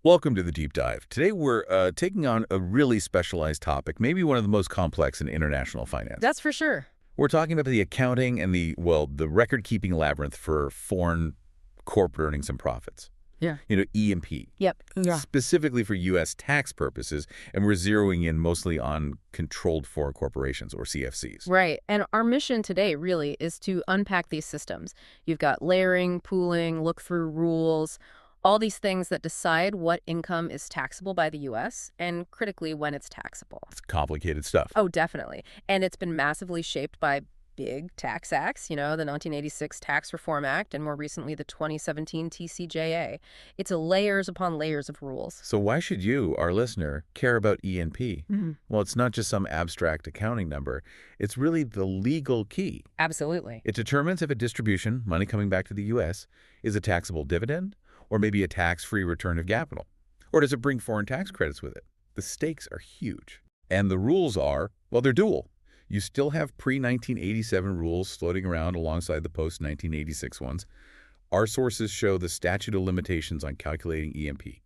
Welcome to the Deep Dive. Today we're taking on a really specialized topic, maybe one of the most complex in international finance. That's for sure. We're talking about the accounting and the record-keeping labyrinth for foreign corporate earnings and profits. Yeah. E&P. Yep. Yeah. Specifically for U.S. tax purposes, and we're zeroing in mostly on controlled foreign corporations, or CFCs. Right. And our mission today really is to unpack these systems. You've got layering, pooling, look-through rules, all these things that decide what income is taxable by the U.S. and critically when it's taxable. It's complicated stuff. Oh, definitely. And it's been massively shaped by big tax acts, the 1986 Tax Reform Act and more recently the 2017 TCJA. It's a layers upon layers of rules. So why should you, our listener, care about E&P? Mhm. Well, it's not just some abstract accounting number. It's really the legal key. Absolutely. It determines if a distribution, money coming back to the U.S., is a taxable dividend or maybe a tax-free return of capital. Or does it bring foreign tax credits with it? The stakes are huge. And the rules are, well, they're dual. You still have pre-1987 rules floating around alongside the post-1986 ones. Our sources show the statute of limitations on calculating E&P.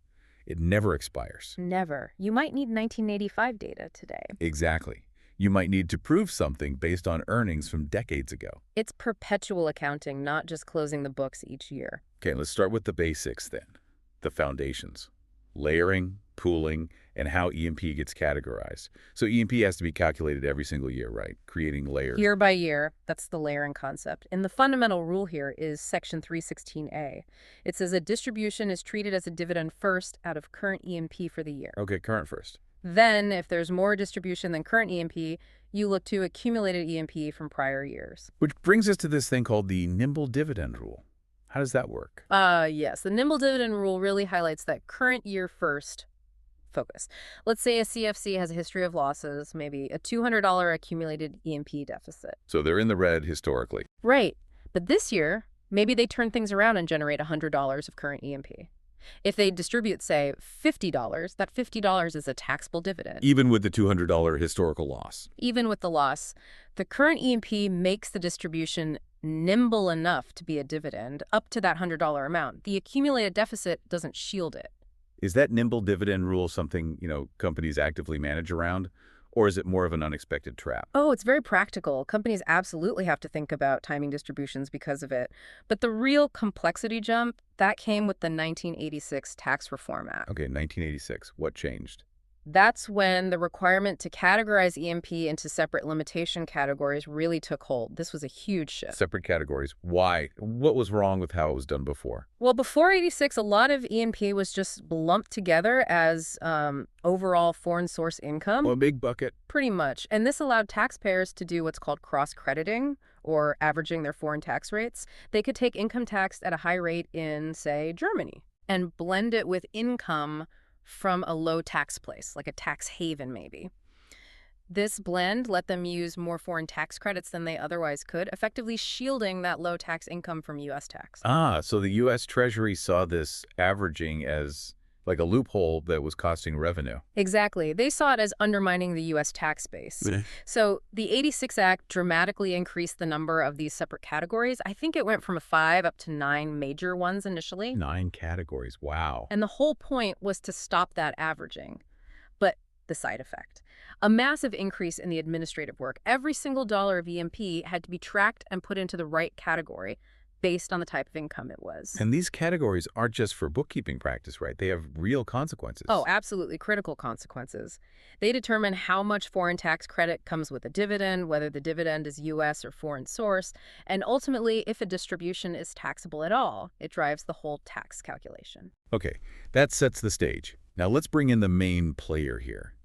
It never expires. Never. You might need 1985 data today. Exactly. You might need to prove something based on earnings from decades ago. It's perpetual accounting, not just closing the books each year. Okay, let's start with the basics then. The foundations. Layering, pooling, and how E&P gets categorized. So E&P has to be calculated every single year, right? Creating layers. Year by year, that's the layering concept. And the fundamental rule here is Section 316A. It says a distribution is treated as a dividend first out of current E&P for the year. Okay, current first. Then, if there's more distribution than current E&P, you look to accumulated E&P from prior years. Which brings us to this thing called the nimble dividend rule. How does that work? Yes, the nimble dividend rule really highlights that current year first focus. Let's say a CFC has a history of losses, maybe a $200 accumulated E&P deficit. So they're in the red historically. Right. But this year, maybe they turn things around and generate $100 of current E&P. If they distribute, say, $50, that $50 is a taxable dividend. Even with the $200 historical loss. Even with the loss, the current E&P makes the distribution nimble enough to be a dividend up to that $100 amount. The accumulated deficit doesn't shield it. Is that nimble dividend rule something, companies actively manage around? Or is it more of an unexpected trap? Oh, it's very practical. Companies absolutely have to think about timing distributions because of it. But the real complexity jump, that came with the 1986 Tax Reform Act. Okay, 1986. What changed? That's when the requirement to categorize E&P into separate limitation categories really took hold. This was a huge shift. Separate categories. Why? What was wrong with how it was done before? Well, before 86, a lot of E&P was just lumped together as overall foreign source income. Well, a big bucket. Pretty much. And this allowed taxpayers to do what's called cross-crediting, or averaging their foreign tax rates. They could take income taxed at a high rate in, say, Germany, and blend it with income from a low tax place, like a tax haven maybe. This blend let them use more foreign tax credits than they otherwise could, effectively shielding that low tax income from U.S. tax. So the U.S. Treasury saw this averaging as like a loophole that was costing revenue. Exactly. They saw it as undermining the U.S. tax base. So the 86 Act dramatically increased the number of these separate categories. I think it went from 5 up to 9 major ones initially. 9 categories. Wow. And the whole point was to stop that averaging. But the side effect, a massive increase in the administrative work. Every single dollar of E&P had to be tracked and put into the right category based on the type of income it was. And these categories aren't just for bookkeeping practice, right? They have real consequences. Oh, absolutely critical consequences. They determine how much foreign tax credit comes with a dividend, whether the dividend is U.S. or foreign source, and ultimately, if a distribution is taxable at all. It drives the whole tax calculation. Okay, that sets the stage. Now let's bring in the main player here.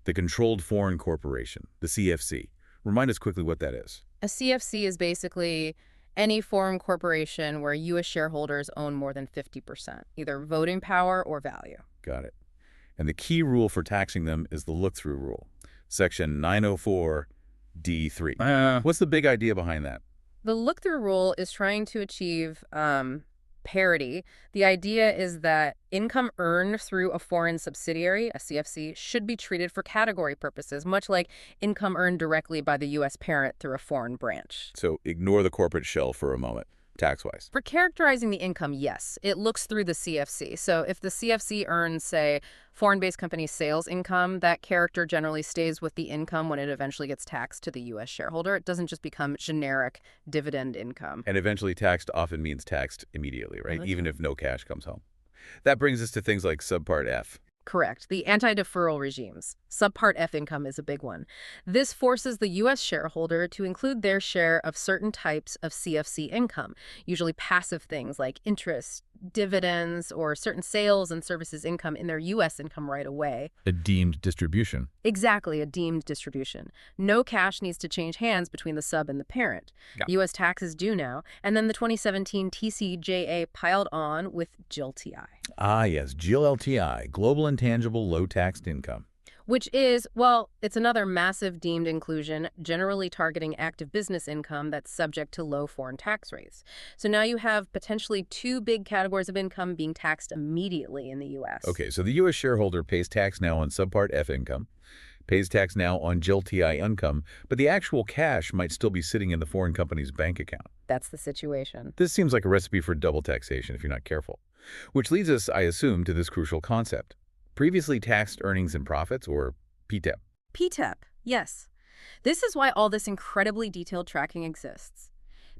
The Controlled Foreign Corporation, the CFC. Remind us quickly what that is. A CFC is basically any foreign corporation where U.S. shareholders own more than 50%, either voting power or value. Got it. And the key rule for taxing them is the look-through rule, Section 904(d)(3). What's the big idea behind that? The look-through rule is trying to achieve parity. The idea is that income earned through a foreign subsidiary, a CFC, should be treated for category purposes, much like income earned directly by the U.S. parent through a foreign branch. So ignore the corporate shell for a moment. tax-wise? For characterizing the income, yes. It looks through the CFC. So if the CFC earns, say, foreign-based company sales income, that character generally stays with the income when it eventually gets taxed to the U.S. shareholder. It doesn't just become generic dividend income. And eventually taxed often means taxed immediately, right? Mhm. Even if no cash comes home. That brings us to things like Subpart F. Correct. The anti-deferral regimes. Subpart F income is a big one. This forces the U.S. shareholder to include their share of certain types of CFC income, usually passive things like interest, dividends, or certain sales and services income in their U.S. income right away. A deemed distribution. Exactly, a deemed distribution. No cash needs to change hands between the sub and the parent. Yeah. U.S. tax is due now, and then the 2017 TCJA piled on with GILTI. Ah, yes, GILTI, Global Intangible Low-Taxed Income. Which is, well, it's another massive deemed inclusion, generally targeting active business income that's subject to low foreign tax rates. So now you have potentially two big categories of income being taxed immediately in the U.S. Okay, so the U.S. shareholder pays tax now on Subpart F income, pays tax now on GILTI income, but the actual cash might still be sitting in the foreign company's bank account. That's the situation. This seems like a recipe for double taxation if you're not careful. Which leads us, I assume, to this crucial concept. Previously taxed earnings and profits, or PTEP. PTEP, yes. This is why all this incredibly detailed tracking exists.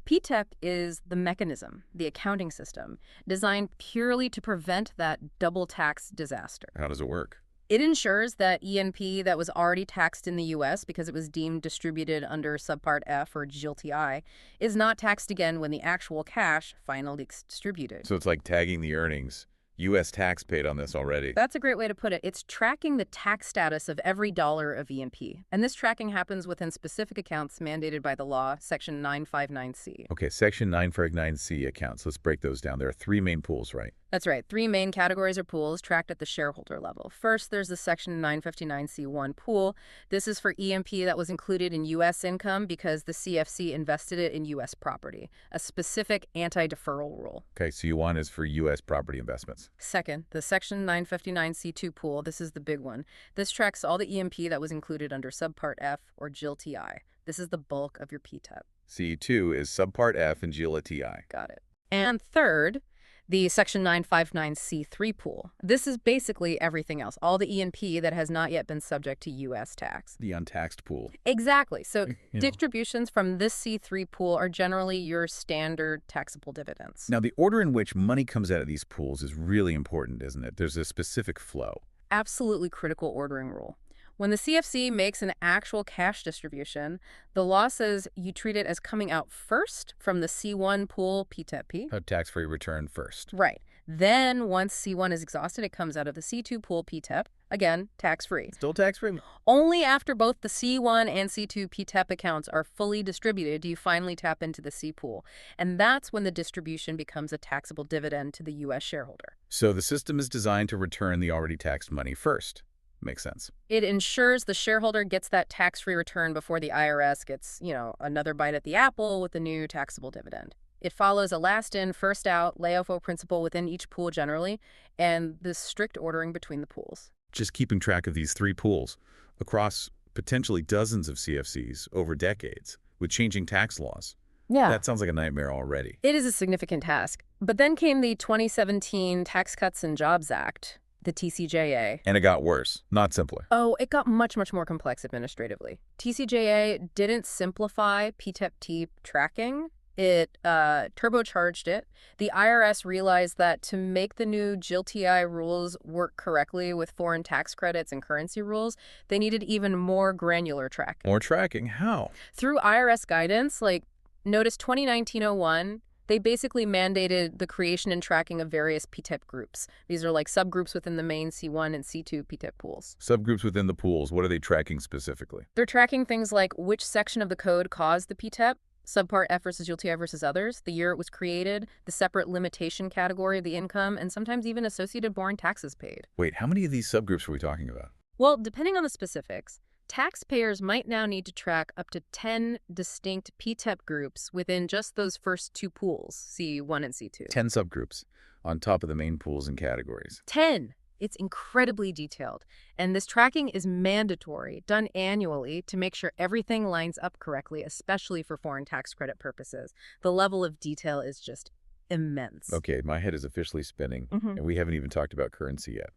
PTEP is the mechanism, the accounting system, designed purely to prevent that double tax disaster. How does it work? It ensures that ENP that was already taxed in the U.S. because it was deemed distributed under Subpart F or GILTI is not taxed again when the actual cash finally gets distributed. So it's like tagging the earnings. U.S. tax paid on this already. That's a great way to put it. It's tracking the tax status of every dollar of ENP. And this tracking happens within specific accounts mandated by the law, Section 959C. Okay, Section 959C accounts. Let's break those down. There are three main pools, right? That's right. Three main categories or pools tracked at the shareholder level. First, there's the Section 959C1 pool. This is for ENP that was included in U.S. income because the CFC invested it in U.S. property, a specific anti-deferral rule. Okay, C1 is for U.S. property investments. Second, the Section 959C2 pool. This is the big one. This tracks all the ENP that was included under Subpart F or GILTI. This is the bulk of your PTEP. C2 is Subpart F and GILTI. Got it. And third, the Section 959C3 pool. This is basically everything else, all the ENP that has not yet been subject to U.S. tax. The untaxed pool. Exactly. So distributions from this C3 pool are generally your standard taxable dividends. Now, the order in which money comes out of these pools is really important, isn't it? There's a specific flow. Absolutely critical ordering rule. When the CFC makes an actual cash distribution, the law says you treat it as coming out first from the C1 pool PTEP. A tax-free return first. Right. Then, once C1 is exhausted, it comes out of the C2 pool PTEP. Again, tax-free. Still tax-free? Only after both the C1 and C2 PTEP accounts are fully distributed do you finally tap into the C pool. And that's when the distribution becomes a taxable dividend to the U.S. shareholder. So the system is designed to return the already taxed money first. Makes sense. It ensures the shareholder gets that tax-free return before the IRS gets, another bite at the apple with the new taxable dividend. It follows a last-in, first-out, LAOFO principle within each pool generally, and this strict ordering between the pools. Just keeping track of these three pools across potentially dozens of CFCs over decades with changing tax laws. Yeah. That sounds like a nightmare already. It is a significant task. But then came the 2017 Tax Cuts and Jobs Act, the TCJA. And it got worse, not simpler. Oh, it got much, much more complex administratively. TCJA didn't simplify PTEP tracking. It turbocharged it. The IRS realized that to make the new GILTI rules work correctly with foreign tax credits and currency rules, they needed even more granular tracking. More tracking? How? Through IRS guidance, like Notice 2019-01, they basically mandated the creation and tracking of various PTEP groups. These are like subgroups within the main C1 and C2 PTEP pools. Subgroups within the pools, what are they tracking specifically? They're tracking things like which section of the code caused the PTEP, Subpart F versus GILTI versus others, the year it was created, the separate limitation category of the income, and sometimes even associated foreign taxes paid. Wait, how many of these subgroups are we talking about? Well, depending on the specifics, taxpayers might now need to track up to 10 distinct PTEP groups within just those first two pools, C1 and C2. 10 subgroups on top of the main pools and categories. 10! It's incredibly detailed, and this tracking is mandatory, done annually to make sure everything lines up correctly, especially for foreign tax credit purposes. The level of detail is just immense. Okay, my head is officially spinning, and we haven't even talked about currency yet.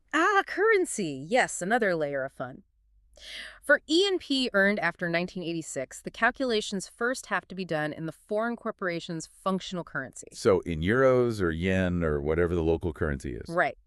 Currency. Yes, another layer of fun. For E&P earned after 1986, the calculations first have to be done in the foreign corporation's functional currency. So in euros or yen or whatever the local currency is. Right.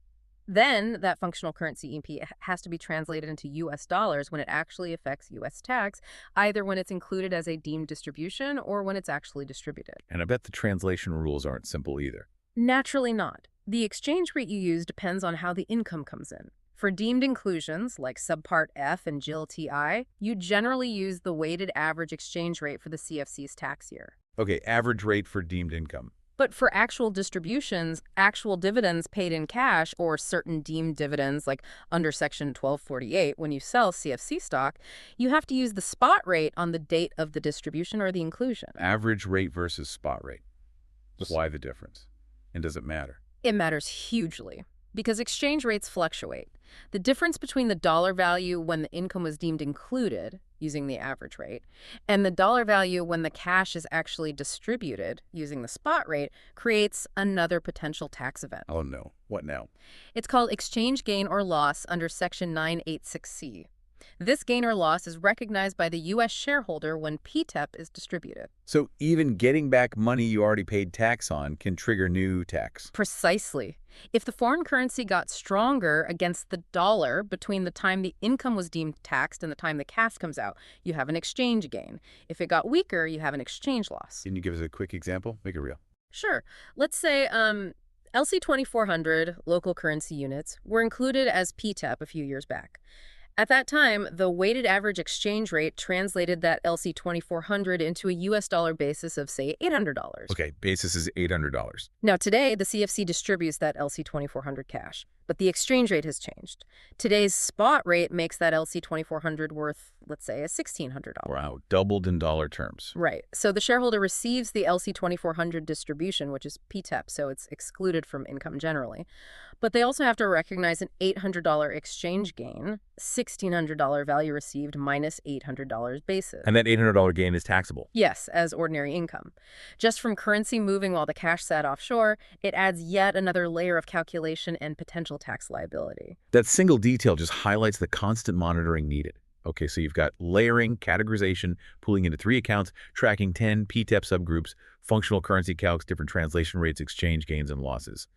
Then that functional currency E&P has to be translated into U.S. dollars when it actually affects U.S. tax, either when it's included as a deemed distribution or when it's actually distributed. And I bet the translation rules aren't simple either. Naturally not. The exchange rate you use depends on how the income comes in. For deemed inclusions, like Subpart F and GILTI, you generally use the weighted average exchange rate for the CFC's tax year. Okay, average rate for deemed income. But for actual distributions, actual dividends paid in cash, or certain deemed dividends like under Section 1248 when you sell CFC stock, you have to use the spot rate on the date of the distribution or the inclusion. Average rate versus spot rate. Why the difference? And does it matter? It matters hugely because exchange rates fluctuate. The difference between the dollar value when the income was deemed included, using the average rate, and the dollar value when the cash is actually distributed, using the spot rate, creates another potential tax event. Oh no. What now? It's called exchange gain or loss under Section 986C. This gain or loss is recognized by the U.S. shareholder when PTEP is distributed. So even getting back money you already paid tax on can trigger new tax. Precisely. If the foreign currency got stronger against the dollar between the time the income was deemed taxed and the time the cash comes out, you have an exchange gain. If it got weaker, you have an exchange loss. Can you give us a quick example? Make it real. Sure. Let's say LC 2400 local currency units were included as PTEP a few years back. At that time, the weighted average exchange rate translated that LC 2400 into a U.S. dollar basis of, say, $800. Okay, basis is $800. Now, today, the CFC distributes that LC 2400 cash, but the exchange rate has changed. Today's spot rate makes that LC 2400 worth, let's say, $1,600. Wow, doubled in dollar terms. Right. So the shareholder receives the LC 2400 distribution, which is PTEP, so it's excluded from income generally. But they also have to recognize an $800 exchange gain, $1,600 value received minus $800 basis. And that $800 gain is taxable. Yes, as ordinary income. Just from currency moving while the cash sat offshore, it adds yet another layer of calculation and potential tax liability. That single detail just highlights the constant monitoring needed. Okay, so you've got layering, categorization, pooling into 3 accounts, tracking 10 PTEP subgroups, functional currency calcs, different translation rates, exchange gains and losses.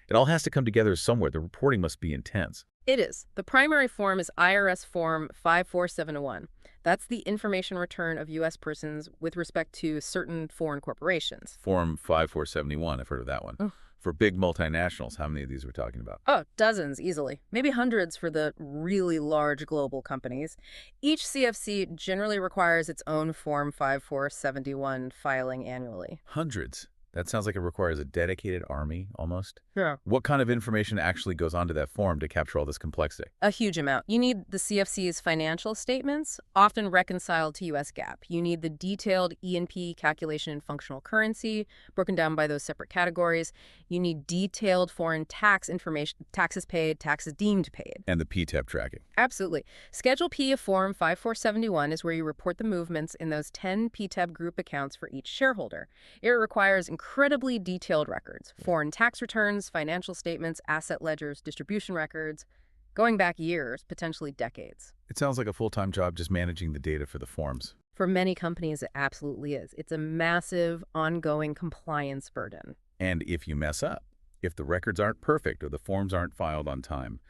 It all has to come together somewhere. The reporting must be intense. It is. The primary form is IRS Form 54701. That's the information return of U.S. persons with respect to certain foreign corporations. Form 5471, I've heard of that one. Oh. For big multinationals, how many of these are we talking about? Oh, dozens, easily. Maybe hundreds for the really large global companies. Each CFC generally requires its own Form 5471 filing annually. Hundreds. That sounds like it requires a dedicated army, almost. Yeah. What kind of information actually goes onto that form to capture all this complexity? A huge amount. You need the CFC's financial statements, often reconciled to U.S. GAAP. You need the detailed E&P calculation in functional currency, broken down by those separate categories. You need detailed foreign tax information, taxes paid, taxes deemed paid. And the PTEP tracking. Absolutely. Schedule P of Form 5471 is where you report the movements in those 10 PTEP group accounts for each shareholder. It requires incredibly detailed records, foreign tax returns, financial statements, asset ledgers, distribution records, going back years, potentially decades. It sounds like a full-time job just managing the data for the forms. For many companies, it absolutely is. It's a massive, ongoing compliance burden. And if you mess up, if the records aren't perfect or the forms aren't filed on time,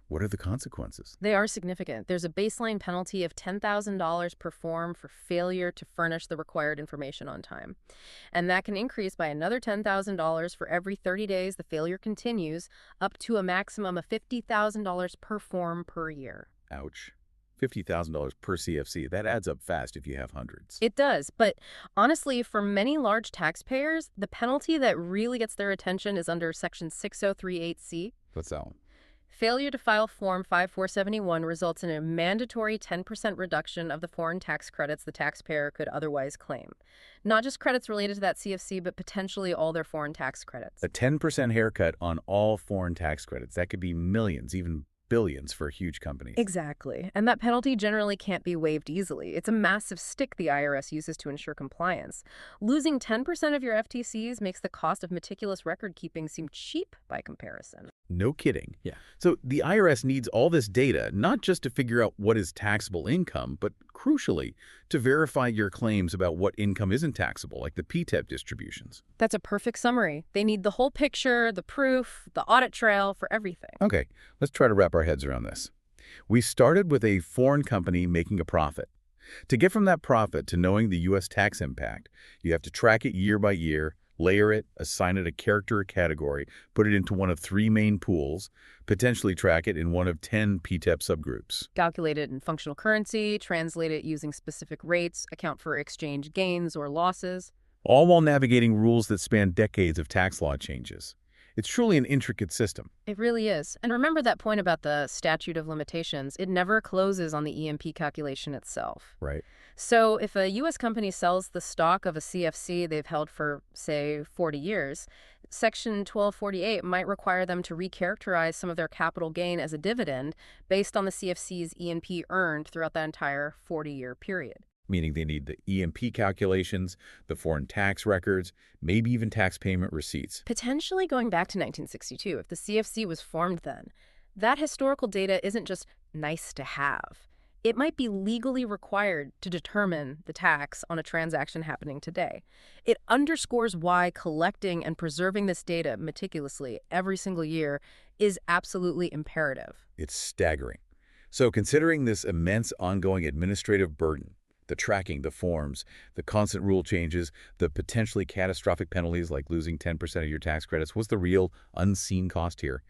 what are the consequences? They are significant. There's a baseline penalty of $10,000 per form for failure to furnish the required information on time. And that can increase by another $10,000 for every 30 days the failure continues, up to a maximum of $50,000 per form per year. Ouch. $50,000 per CFC. That adds up fast if you have hundreds. It does, but honestly, for many large taxpayers, the penalty that really gets their attention is under Section 6038C. What's that one? Failure to file Form 5471 results in a mandatory 10% reduction of the foreign tax credits the taxpayer could otherwise claim. Not just credits related to that CFC, but potentially all their foreign tax credits. A 10% haircut on all foreign tax credits. That could be millions, even billions for huge companies. Exactly. And that penalty generally can't be waived easily. It's a massive stick the IRS uses to ensure compliance. Losing 10% of your FTCs makes the cost of meticulous record keeping seem cheap by comparison. No kidding. Yeah. So the IRS needs all this data, not just to figure out what is taxable income, but crucially, to verify your claims about what income isn't taxable, like the PTEP distributions. That's a perfect summary. They need the whole picture, the proof, the audit trail for everything. Okay, let's try to wrap our heads around this. We started with a foreign company making a profit. To get from that profit to knowing the U.S. tax impact, you have to track it year by year, layer it, assign it a character or category, put it into one of 3 main pools, potentially track it in one of 10 PTEP subgroups. Calculate it in functional currency, translate it using specific rates, account for exchange gains or losses. All while navigating rules that span decades of tax law changes. It's truly an intricate system. It really is. And remember that point about the statute of limitations. It never closes on the EMP calculation itself. Right. So if a U.S. company sells the stock of a CFC they've held for, say, 40 years, Section 1248 might require them to recharacterize some of their capital gain as a dividend based on the CFC's EMP earned throughout that entire 40-year period. Meaning they need the EMP calculations, the foreign tax records, maybe even tax payment receipts. Potentially going back to 1962, if the CFC was formed then. That historical data isn't just nice to have. It might be legally required to determine the tax on a transaction happening today. It underscores why collecting and preserving this data meticulously every single year is absolutely imperative. It's staggering. So considering this immense ongoing administrative burden, the tracking, the forms, the constant rule changes, the potentially catastrophic penalties like losing 10% of your tax credits, what's the real unseen cost here?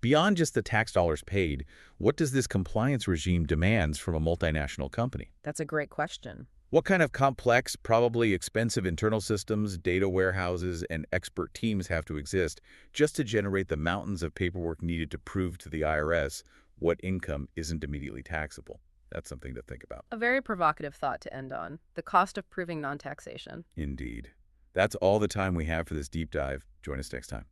Beyond just the tax dollars paid, what does this compliance regime demands from a multinational company? That's a great question. What kind of complex, probably expensive internal systems, data warehouses, and expert teams have to exist just to generate the mountains of paperwork needed to prove to the IRS what income isn't immediately taxable? That's something to think about. A very provocative thought to end on. The cost of proving non-taxation. Indeed. That's all the time we have for this deep dive. Join us next time.